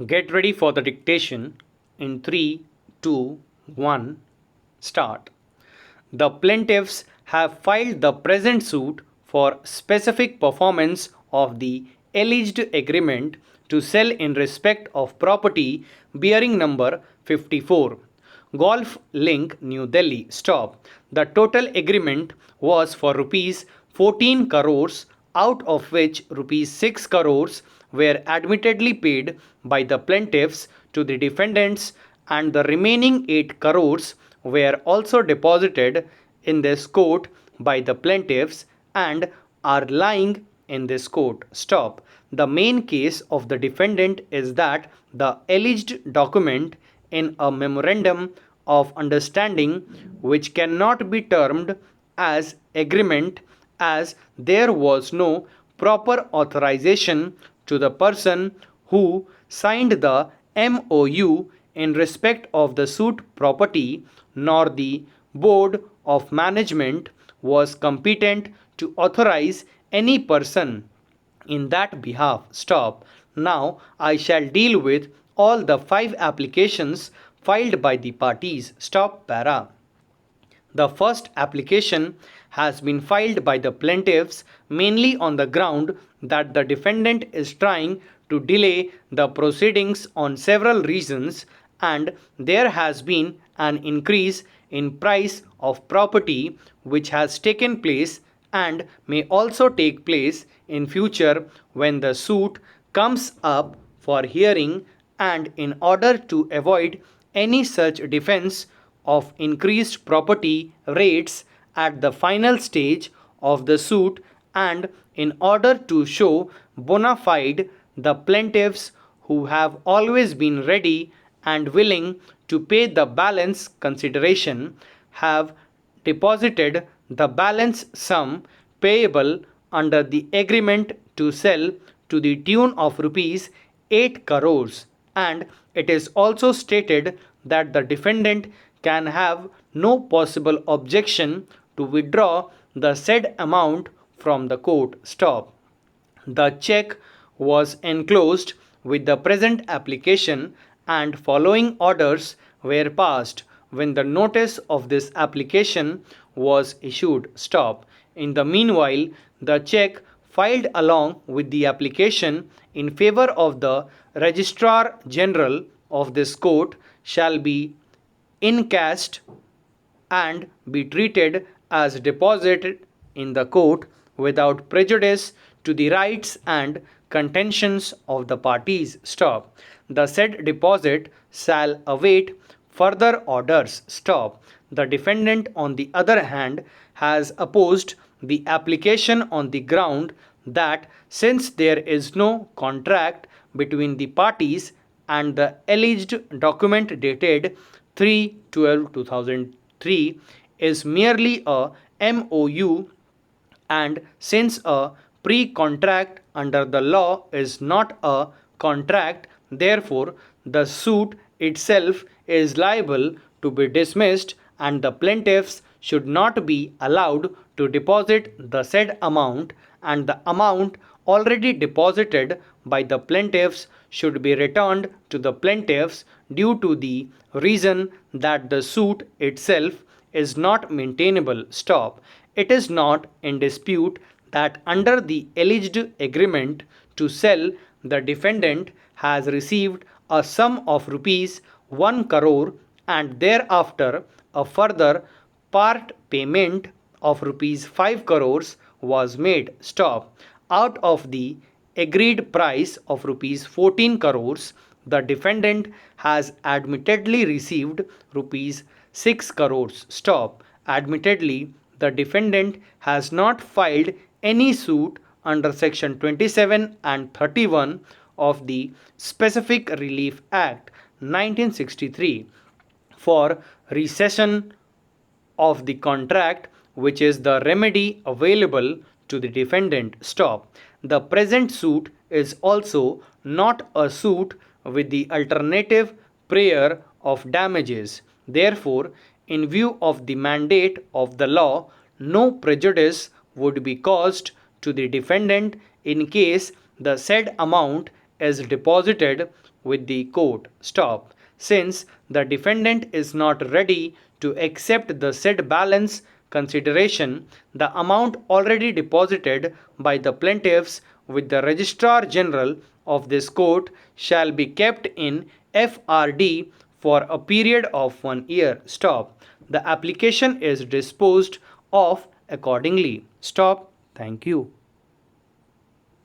Get ready for the dictation in 3, 2, 1, start. The plaintiffs have filed the present suit for specific performance of the alleged agreement to sell in respect of property bearing number 54. Golf Link, New Delhi. Stop. The total agreement was for rupees 14 crores, out of which rupees 6 crores were admittedly paid by the plaintiffs to the defendants, and the remaining 8 crores were also deposited in this court by the plaintiffs and are lying in this court. Stop. The main case of the defendant is that the alleged document in a memorandum of understanding, which cannot be termed as agreement, as there was no proper authorization to the person who signed the MOU in respect of the suit property, nor the board of management was competent to authorize any person in that behalf. Stop. Now I shall deal with all the 5 applications filed by the parties. Stop para. The first application has been filed by the plaintiffs mainly on the ground that the defendant is trying to delay the proceedings on several reasons, and there has been an increase in price of property which has taken place and may also take place in future when the suit comes up for hearing, and in order to avoid any such defense of increased property rates at the final stage of the suit, and in order to show bona fide the plaintiffs, who have always been ready and willing to pay the balance consideration, have deposited the balance sum payable under the agreement to sell to the tune of rupees 8 crores, and it is also stated that the defendant can have no possible objection to withdraw the said amount from the court. Stop. The check was enclosed with the present application, and following orders were passed when the notice of this application was issued. Stop. In the meanwhile, the check filed along with the application in favor of the Registrar General of this court shall be incashed and be treated as deposited in the court without prejudice to the rights and contentions of the parties. Stop. The said deposit shall await further orders. Stop. The defendant, on the other hand, has opposed the application on the ground that since there is no contract between the parties and the alleged document dated 3/12/2003 is merely a MOU, and since a pre-contract under the law is not a contract, therefore the suit itself is liable to be dismissed, and the plaintiffs should not be allowed to deposit the said amount, and the amount already deposited by the plaintiffs should be returned to the plaintiffs due to the reason that the suit itself is not maintainable. Stop. It is not in dispute that under the alleged agreement to sell, the defendant has received a sum of rupees 1 crore, and thereafter a further part payment of rupees 5 crores was made. Stop. Out of the agreed price of rupees 14 crores, the defendant has admittedly received rupees 6 crores. Stop. Admittedly, the defendant has not filed any suit under section 27 and 31 of the Specific Relief Act 1963 for rescission of the contract, which is the remedy available to the defendant. Stop. The present suit is also not a suit with the alternative prayer of damages. Therefore, in view of the mandate of the law, no prejudice would be caused to the defendant in case the said amount is deposited with the court. Stop. Since the defendant is not ready to accept the said balance consideration, the amount already deposited by the plaintiffs with the Registrar General of this court shall be kept in FRD for a period of 1 year. Stop. The application is disposed of accordingly. Stop. Thank you.